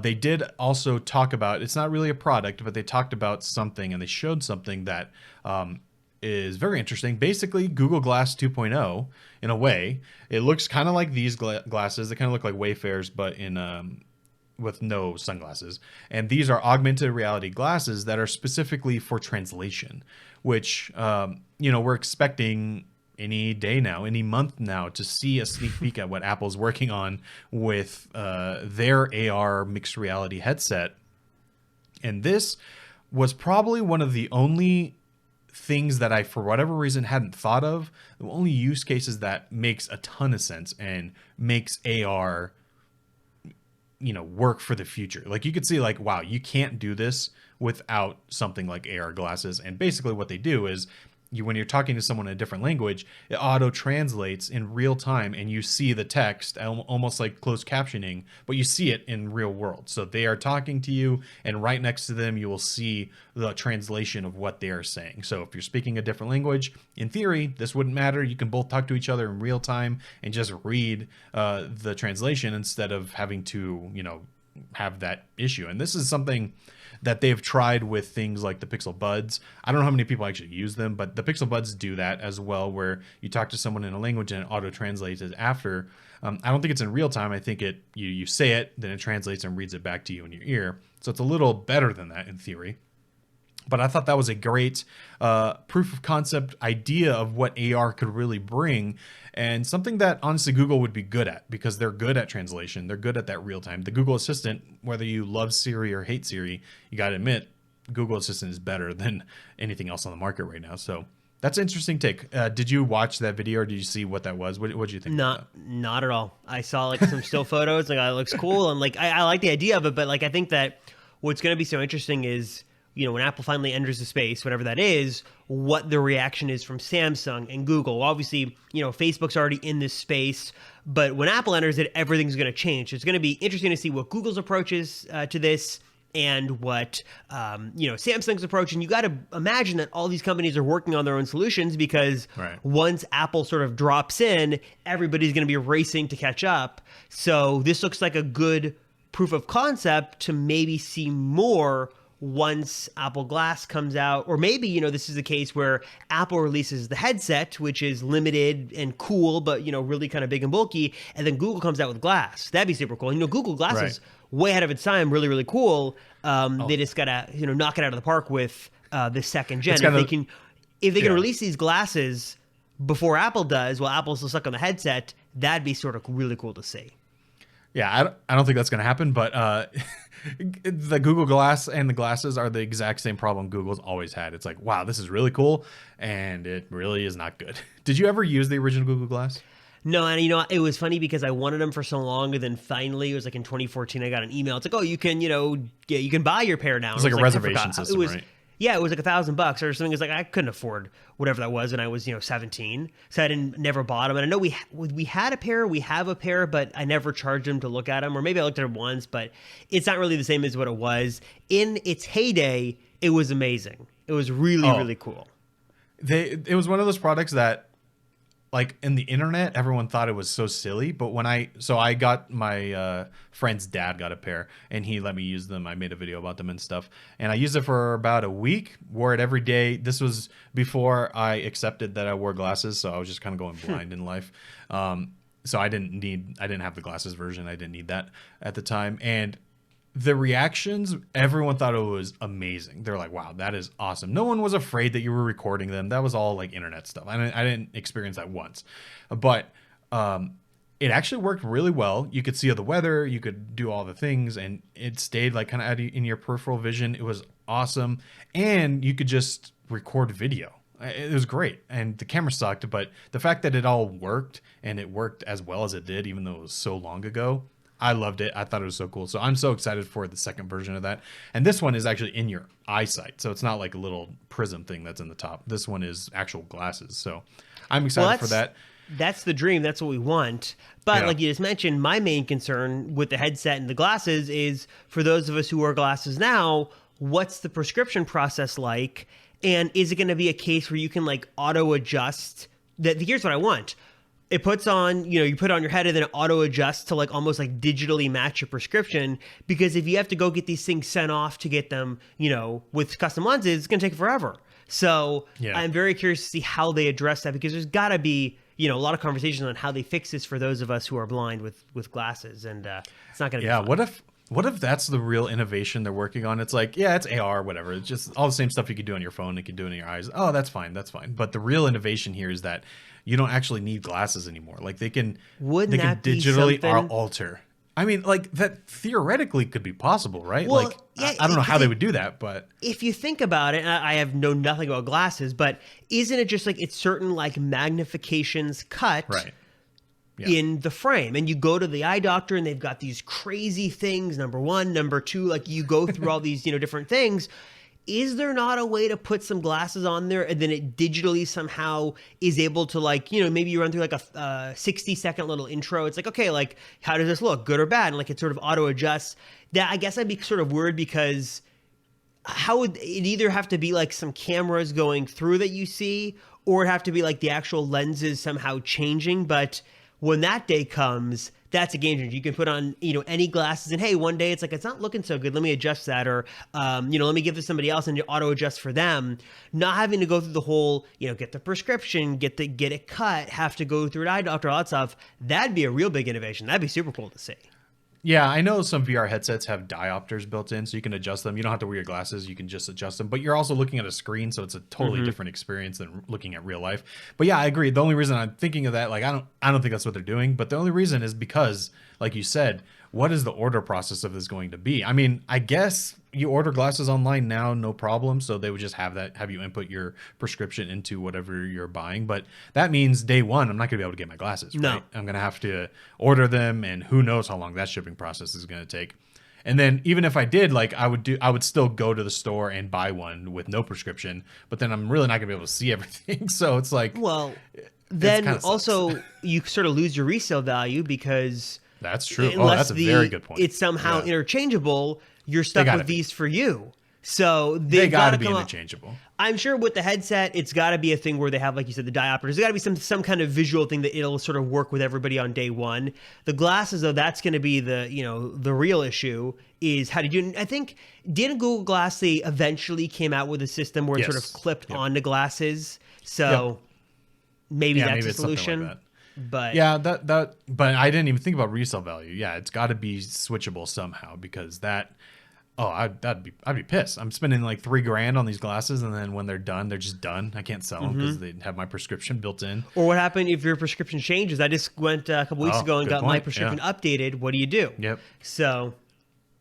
Speaker 2: they did also talk about, it's not really a product, but they talked about something, and they showed something that is very interesting. Basically, Google Glass 2.0, in a way. It looks kind of like these glasses. They kind of look like Wayfarers, but in with no sunglasses. And these are augmented reality glasses that are specifically for translation, which, we're expecting any day now, any month now, to see a sneak peek at what Apple's working on with their AR mixed reality headset. And this was probably one of the only things that I, for whatever reason, hadn't thought of. The only use cases that makes a ton of sense and makes AR, work for the future. Like, you could see, like, wow, you can't do this without something like AR glasses. And basically what they do is, when you're talking to someone in a different language, it auto translates in real time, and you see the text almost like closed captioning, but you see it in real world. So they are talking to you, and right next to them, you will see the translation of what they are saying. So if you're speaking a different language, in theory, this wouldn't matter. You can both talk to each other in real time and just read the translation instead of having to, have that issue. And this is something that they've tried with things like the Pixel Buds. I don't know how many people actually use them, but the Pixel Buds do that as well, where you talk to someone in a language and it auto-translates it after. I don't think it's in real time. I think you say it, then it translates and reads it back to you in your ear. So it's a little better than that in theory. But I thought that was a great proof of concept idea of what AR could really bring, and something that honestly Google would be good at, because they're good at translation. They're good at that real time. The Google Assistant, whether you love Siri or hate Siri, you got to admit, Google Assistant is better than anything else on the market right now. So that's an interesting take. Did you watch that video, or did you see what that was? What did you think?
Speaker 1: Not at all. I saw like some still photos. Like, it looks cool, and like I like the idea of it, but like I think that what's going to be so interesting is, when Apple finally enters the space, whatever that is, what the reaction is from Samsung and Google. Obviously, Facebook's already in this space, but when Apple enters it, everything's going to change. It's going to be interesting to see what Google's approach is to this, and what Samsung's approach. And you got to imagine that all these companies are working on their own solutions, because once Apple sort of drops in, everybody's going to be racing to catch up. So this looks like a good proof of concept to maybe see more once Apple Glass comes out. Or maybe, this is a case where Apple releases the headset, which is limited and cool, but, really kind of big and bulky, and then Google comes out with Glass. That'd be super cool. Google Glass is way ahead of its time, really, really cool. They just got to, knock it out of the park with the second gen. If they can release these glasses before Apple does, while Apple's still stuck on the headset, that'd be sort of really cool to see.
Speaker 2: Yeah, I don't think that's going to happen, but the Google Glass and the glasses are the exact same problem Google's always had. It's like, wow, this is really cool, and it really is not good. Did you ever use the original Google Glass?
Speaker 1: No, and it was funny because I wanted them for so long, and then finally, it was like in 2014, I got an email. It's like, oh, you can, you can buy your pair now.
Speaker 2: It's like a reservation system, right?
Speaker 1: Yeah, it was like $1,000 or something. It's like I couldn't afford whatever that was when I was 17, so I never bought them. And I know we had a pair, we have a pair, but I never charged them to look at them, or maybe I looked at them once, but it's not really the same as what it was in its heyday. It was amazing. It was really really cool.
Speaker 2: It was one of those products that like in the internet, everyone thought it was so silly. But when I got my friend's dad got a pair and he let me use them. I made a video about them and stuff. And I used it for about a week, wore it every day. This was before I accepted that I wore glasses. So I was just kind of going blind in life. So I didn't have the glasses version. I didn't need that at the time. And the reactions, everyone thought it was amazing. They're like, wow, that is awesome. No one was afraid that you were recording them. That was all like internet stuff. I didn't experience that once, but it actually worked really well. You could see the weather, you could do all the things, and it stayed like kind of in your peripheral vision. It was awesome. And you could just record video. It was great. And the camera sucked, but the fact that it all worked and it worked as well as it did, even though it was so long ago, I loved it. I thought it was so cool. So I'm so excited for the second version of that. And this one is actually in your eyesight. So it's not like a little prism thing that's in the top. This one is actual glasses. So I'm excited for that.
Speaker 1: That's the dream. That's what we want. But like you just mentioned, my main concern with the headset and the glasses is for those of us who wear glasses now, what's the prescription process like? And is it going to be a case where you can like auto adjust that? Here's what I want. It puts on, you put it on your head and then it auto adjusts to like almost like digitally match your prescription. Because if you have to go get these things sent off to get them, with custom lenses, it's going to take forever. So I'm very curious to see how they address that, because there's got to be, a lot of conversations on how they fix this for those of us who are blind with glasses. And it's not going to be fun.
Speaker 2: What if that's the real innovation they're working on? It's like, it's AR, whatever. It's just all the same stuff you could do on your phone. You could do it in your eyes. Oh, that's fine. That's fine. But the real innovation here is that you don't actually need glasses anymore. Like they can digitally alter. I mean, like that theoretically could be possible, right?
Speaker 1: Well,
Speaker 2: I don't know how they would do that, but
Speaker 1: if you think about it, I have known nothing about glasses, but isn't it just like it's certain like magnifications cut in the frame, and you go to the eye doctor and they've got these crazy things, number one, number two, like you go through all these, different things. Is there not a way to put some glasses on there and then it digitally somehow is able to like, maybe you run through like a 60-second little intro. It's like, okay, like how does this look, good or bad? And like it sort of auto adjusts. That I guess I'd be sort of worried, because how would it either have to be like some cameras going through that you see, or it'd have to be like the actual lenses somehow changing. But when that day comes, that's a game changer. You can put on, any glasses and hey, one day it's like, it's not looking so good. Let me adjust that. Or, let me give this to somebody else and auto adjust for them. Not having to go through the whole, get the prescription, get it cut, have to go through an eye doctor, all that stuff. That'd be a real big innovation. That'd be super cool to see.
Speaker 2: Yeah, I know some VR headsets have diopters built in, so you can adjust them. You don't have to wear your glasses. You can just adjust them. But you're also looking at a screen, so it's a totally different experience than looking at real life. But yeah, I agree. The only reason I'm thinking of that, like, I don't think that's what they're doing. But the only reason is because, like you said, what is the order process of this going to be? I mean, I guess you order glasses online now, no problem. So they would just have you input your prescription into whatever you're buying. But that means day one, I'm not going to be able to get my glasses.
Speaker 1: No.
Speaker 2: Right? I'm going to have to order them, and who knows how long that shipping process is going to take. And then even if I did, like I would still go to the store and buy one with no prescription. But then I'm really not going to be able to see everything. So it's like,
Speaker 1: well, then also you sort of lose your resale value, because
Speaker 2: that's true. Oh, that's a very good point.
Speaker 1: It's somehow interchangeable. You're stuck with these for you. So
Speaker 2: they got to be interchangeable.
Speaker 1: I'm sure with the headset, it's got to be a thing where they have, like you said, the diopters. There's got to be some kind of visual thing that it'll sort of work with everybody on day one. The glasses, though, that's going to be the real issue, is how to do it. I think, didn't Google Glass, they eventually came out with a system where it sort of clipped onto glasses. So maybe that's a solution. But
Speaker 2: yeah, but I didn't even think about resale value. Yeah, it's got to be switchable somehow, because I'd be pissed. I'm spending like $3,000 on these glasses, and then when they're done, they're just done. I can't sell them because they have my prescription built in.
Speaker 1: Or what happened if your prescription changes? I just went a couple weeks ago and got my prescription updated. What do you do?
Speaker 2: Yep.
Speaker 1: So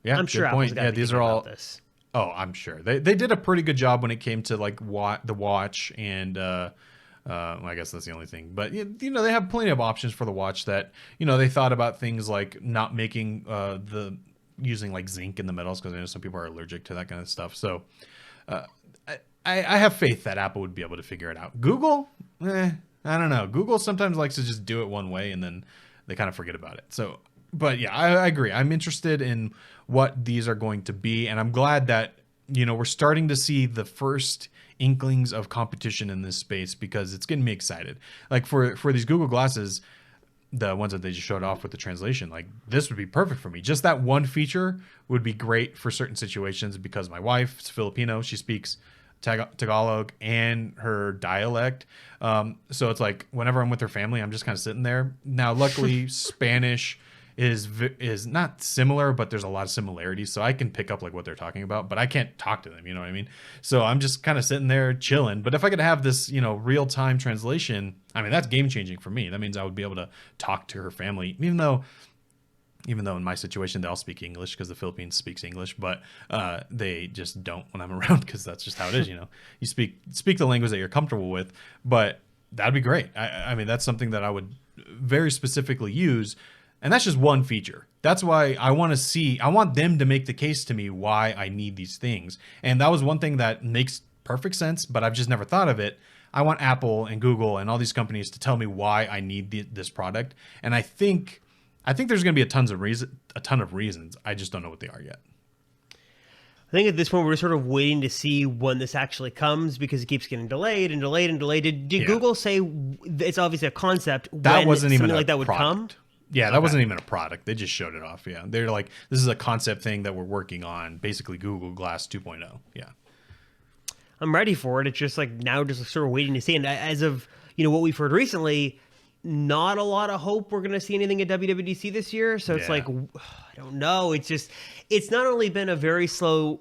Speaker 2: yeah,
Speaker 1: I'm sure Apple's got
Speaker 2: these are all this. Oh, I'm sure they did a pretty good job when it came to like the watch and. I guess that's the only thing, but they have plenty of options for the watch that, they thought about things like not making using like zinc in the metals, because I know some people are allergic to that kind of stuff. So I have faith that Apple would be able to figure it out. Google, I don't know. Google sometimes likes to just do it one way and then they kind of forget about it. So, but yeah, I agree. I'm interested in what these are going to be, and I'm glad that we're starting to see the first inklings of competition in this space, because it's getting me excited. Like for these Google glasses, the ones that they just showed off with the translation, like this would be perfect for me. Just that one feature would be great for certain situations, because my wife is Filipino. She speaks Tagalog and her dialect. So it's like whenever I'm with her family, I'm just kind of sitting there. Now, luckily, Spanish is not similar, but there's a lot of similarities, so I can pick up like what they're talking about, but I can't talk to them, you know what I mean? So I'm just kind of sitting there chilling. But if I could have this, real-time translation, I mean, that's game-changing for me. That means I would be able to talk to her family, even though in my situation they all speak English, because the Philippines speaks English, but they just don't when I'm around, because that's just how it is. You speak the language that you're comfortable with. But that'd be great. I mean, that's something that I would very specifically use. And that's just one feature. That's why I want them to make the case to me why I need these things. And that was one thing that makes perfect sense, but I've just never thought of it. I want Apple and Google and all these companies to tell me why I need this product. And I think there's going to be a ton of reasons. I just don't know what they are yet.
Speaker 1: I think at this point we're sort of waiting to see when this actually comes, because it keeps getting delayed and delayed and delayed. Did Google say it's obviously a concept?
Speaker 2: That wasn't even
Speaker 1: like that would
Speaker 2: product.
Speaker 1: come.
Speaker 2: Yeah, that wasn't even a product. They just showed it off. Yeah, they're like, this is a concept thing that we're working on. Basically, Google Glass 2.0. Yeah,
Speaker 1: I'm ready for it. It's just like now, just sort of waiting to see. And as of what we've heard recently, not a lot of hope we're going to see anything at WWDC this year. So it's like, I don't know. It's not only been a very slow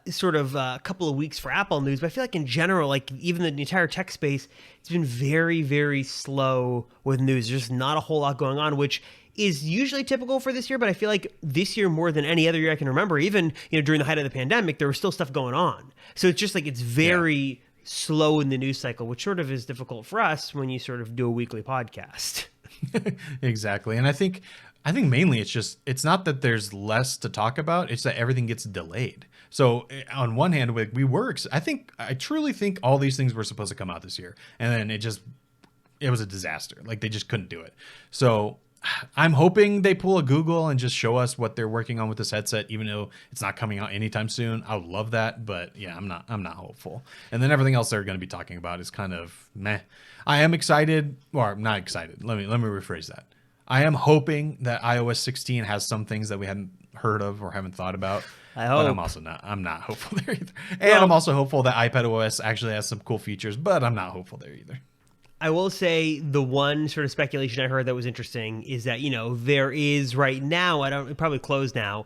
Speaker 1: sort of couple of weeks for Apple news, but I feel like in general, like even the entire tech space, it's been very, very slow with news. There's just not a whole lot going on, which is usually typical for this year. But I feel like this year, more than any other year I can remember, even during the height of the pandemic, there was still stuff going on. So it's just like it's very slow in the news cycle, which sort of is difficult for us when you sort of do a weekly podcast.
Speaker 2: Exactly. And I think mainly it's not that there's less to talk about, it's that everything gets delayed. So on one hand, I truly think all these things were supposed to come out this year, and then it was a disaster. Like they just couldn't do it. So I'm hoping they pull a Google and just show us what they're working on with this headset, even though it's not coming out anytime soon. I would love that, but yeah, I'm not hopeful. And then everything else they're going to be talking about is kind of meh. I am excited, or I'm not excited. Let me rephrase that. I am hoping that iOS 16 has some things that we hadn't heard of or haven't thought about.
Speaker 1: I hope.
Speaker 2: But I'm also not hopeful there either. And I'm also hopeful that iPadOS actually has some cool features, but I'm not hopeful there either.
Speaker 1: I will say the one sort of speculation I heard that was interesting is that, there is right now, it probably closed now,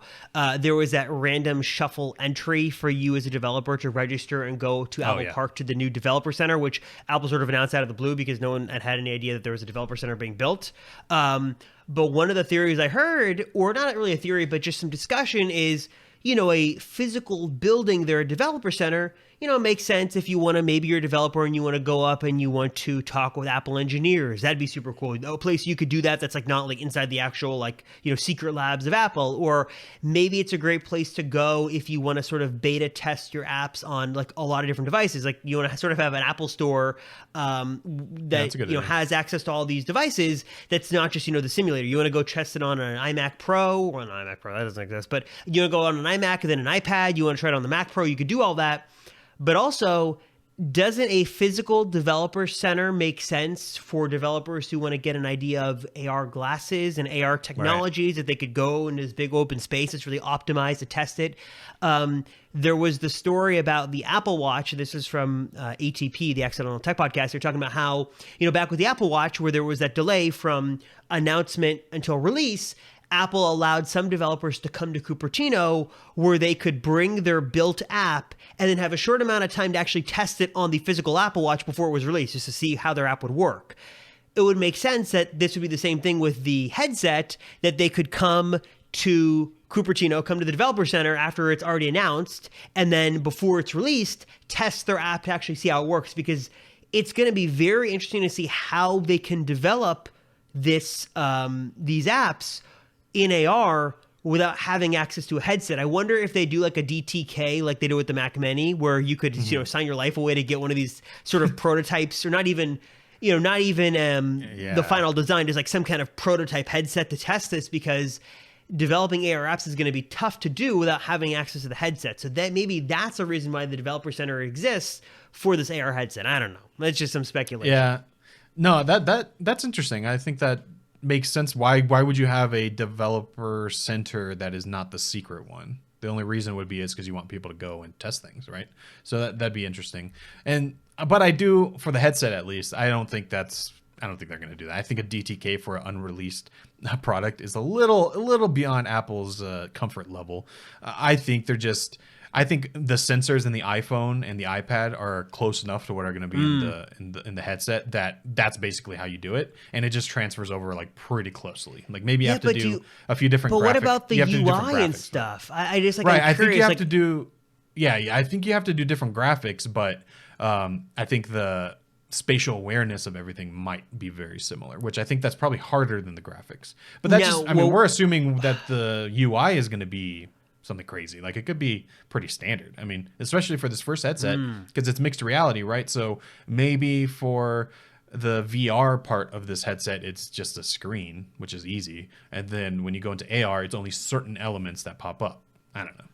Speaker 1: there was that random shuffle entry for you as a developer to register and go to Apple Park to the new developer center, which Apple sort of announced out of the blue because no one had any idea that there was a developer center being built. But one of the theories I heard, or not really a theory, but just some discussion is, a physical building there, a developer center, makes sense if you want to, maybe you're a developer and you want to go up and you want to talk with Apple engineers. That'd be super cool. A place you could do that's like not like inside the actual secret labs of Apple. Or maybe it's a great place to go if you want to sort of beta test your apps on like a lot of different devices. Like you want to sort of have an Apple store that has access to all these devices. That's not just the simulator. You want to go test it on an iMac Pro, or an iMac Pro that doesn't exist, but you want to go on an iMac and then an iPad. You want to try it on the Mac Pro. You could do all that. But also, doesn't a physical developer center make sense for developers who want to get an idea of AR glasses and AR technologies, that they could go into this big open space that's really optimized to test it? There was the story about the Apple Watch. This is from ATP, the Accidental Tech Podcast. They're talking about how, back with the Apple Watch, where there was that delay from announcement until release, Apple allowed some developers to come to Cupertino where they could bring their built app and then have a short amount of time to actually test it on the physical Apple Watch before it was released, just to see how their app would work. It would make sense that this would be the same thing with the headset, that they could come to Cupertino, come to the developer center after it's already announced, and then before it's released, test their app to actually see how it works, because it's going to be very interesting to see how they can develop these apps in AR without having access to a headset. I wonder if they do like a DTK like they do with the Mac Mini, where you could sign your life away to get one of these sort of prototypes, or not even the final design, just like some kind of prototype headset to test this, because developing AR apps is going to be tough to do without having access to the headset. So that maybe that's a reason why the developer center exists for this AR headset. I don't know. That's just some speculation.
Speaker 2: Yeah. No, that's interesting. I think that makes sense. Why would you have a developer center that is not the secret one? The only reason would be is because you want people to go and test things, right? So that'd be interesting. But I do, for the headset at least, I don't think they're going to do that. I think a DTK for an unreleased product is a little beyond Apple's comfort level. I think the sensors in the iPhone and the iPad are close enough to what are going to be in the headset that's basically how you do it, and it just transfers over like pretty closely. Like maybe you have to do a few different.
Speaker 1: But
Speaker 2: graphics.
Speaker 1: what about the UI and
Speaker 2: graphics,
Speaker 1: stuff? I just like
Speaker 2: right.
Speaker 1: I'm
Speaker 2: I think you have
Speaker 1: like,
Speaker 2: to do. Yeah, I think you have to do different graphics, but I think the spatial awareness of everything might be very similar, which I think that's probably harder than the graphics. But that's we're assuming that the UI is going to be something crazy. Like it could be pretty standard. I mean, especially for this first headset because it's mixed reality, right? So maybe for the VR part of this headset, it's just a screen, which is easy. And then when you go into AR, it's only certain elements that pop up. I don't know.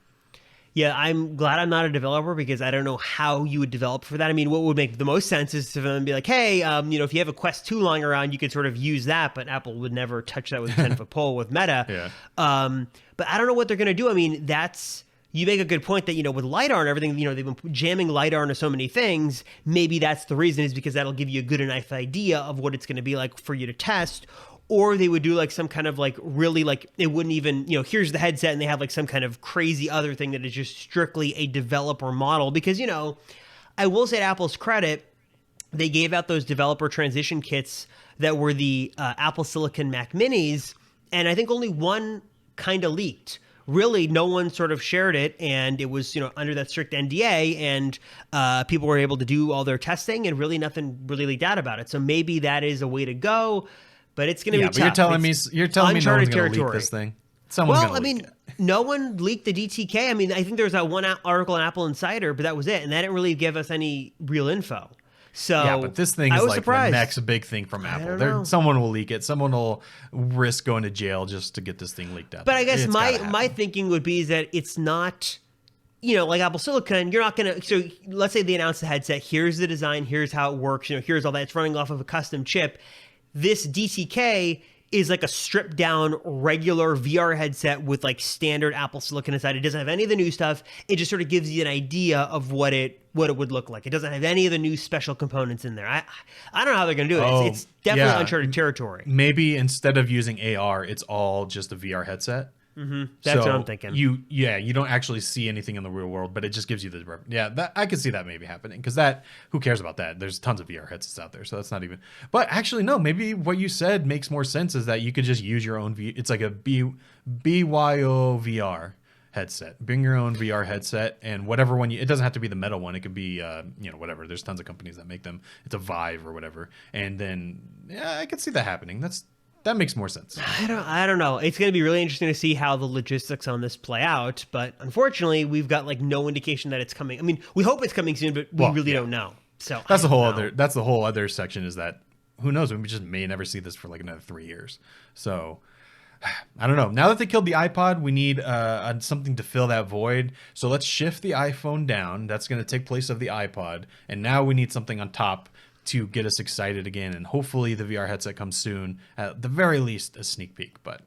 Speaker 1: Yeah, I'm glad I'm not a developer because I don't know how you would develop for that. I mean, what would make the most sense is to them be like, hey, if you have a Quest 2 lying around, you could sort of use that, but Apple would never touch that with a 10-foot pole with Meta.
Speaker 2: Yeah.
Speaker 1: But I don't know what they're going to do. I mean, you make a good point that, with LiDAR and everything, they've been jamming LiDAR into so many things. Maybe that's the reason, is because that'll give you a good enough idea of what it's going to be like for you to test. Or they would do like some kind of like really like it wouldn't even, here's the headset and they have like some kind of crazy other thing that is just strictly a developer model. Because, I will say to Apple's credit, they gave out those developer transition kits that were the Apple Silicon Mac Minis. And I think only one kind of leaked. Really, no one sort of shared it, and it was under that strict NDA, and people were able to do all their testing, and really nothing really leaked out about it. So maybe that is a way to go. But it's going to be tough.
Speaker 2: But you're telling me no one's going to leak this thing. Someone's going to leak it.
Speaker 1: No one leaked the DTK. I mean, I think there was that one article in Apple Insider, but that was it, and that didn't really give us any real info. So
Speaker 2: yeah, but this thing is like surprised. The next big thing from Apple. Someone will leak it. Someone will risk going to jail just to get this thing leaked out.
Speaker 1: But I guess my thinking would be is that it's not, like Apple Silicon, you're not going to, so let's say they announce the headset, here's the design, here's how it works, here's all that, it's running off of a custom chip. This DTK is like a stripped down regular VR headset with like standard Apple Silicon inside. It doesn't have any of the new stuff. It just sort of gives you an idea of what it would look like. It doesn't have any of the new special components in there. I don't know how they're going to do it. It's definitely uncharted territory.
Speaker 2: Maybe instead of using AR, it's all just a VR headset.
Speaker 1: Mm-hmm. That's what I'm thinking.
Speaker 2: You don't actually see anything in the real world, but it just gives you the I could see that maybe happening because who cares about that? There's tons of VR headsets out there, so that's not even. But actually, no. Maybe what you said makes more sense. Is that you could just use your own It's like a BYO VR headset. Bring your own VR headset and whatever one it doesn't have to be the metal one. It could be whatever. There's tons of companies that make them. It's a Vive or whatever, and then I could see that happening. That makes more sense.
Speaker 1: I don't know. It's going to be really interesting to see how the logistics on this play out. But unfortunately, we've got like no indication that it's coming. I mean, we hope it's coming soon, but we really don't know. So
Speaker 2: that's the whole other section is that who knows? We just may never see this for like another 3 years. So I don't know. Now that they killed the iPod, we need something to fill that void. So let's shift the iPhone down. That's going to take place of the iPod. And now we need something on top to get us excited again, and hopefully the VR headset comes soon. At the very least, a sneak peek. But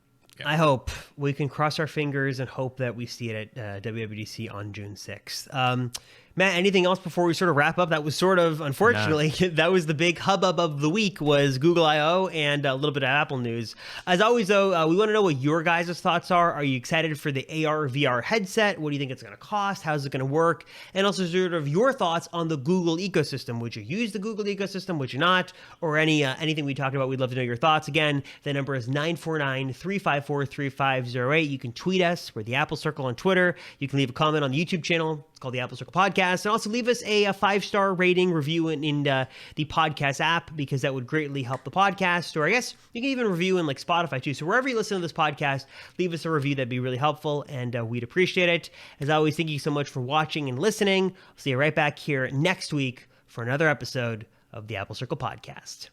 Speaker 1: I hope we can cross our fingers and hope that we see it at WWDC on June 6th. Matt, anything else before we sort of wrap up? That was sort of, unfortunately, that was the big hubbub of the week was Google I.O. and a little bit of Apple news. As always, though, we want to know what your guys' thoughts are. Are you excited for the AR VR headset? What do you think it's going to cost? How's it going to work? And also sort of your thoughts on the Google ecosystem. Would you use the Google ecosystem? Would you not? Or anything we talked about, we'd love to know your thoughts. Again, the number is 949-354-3508. You can tweet us. We're the Apple Circle on Twitter. You can leave a comment on the YouTube channel. It's called the Apple Circle Podcast. And also leave us a 5-star rating review in the podcast app because that would greatly help the podcast. Or I guess you can even review in like Spotify too. So wherever you listen to this podcast, leave us a review. That'd be really helpful and we'd appreciate it. As always, thank you so much for watching and listening. I'll see you right back here next week for another episode of the Apple Circle Podcast.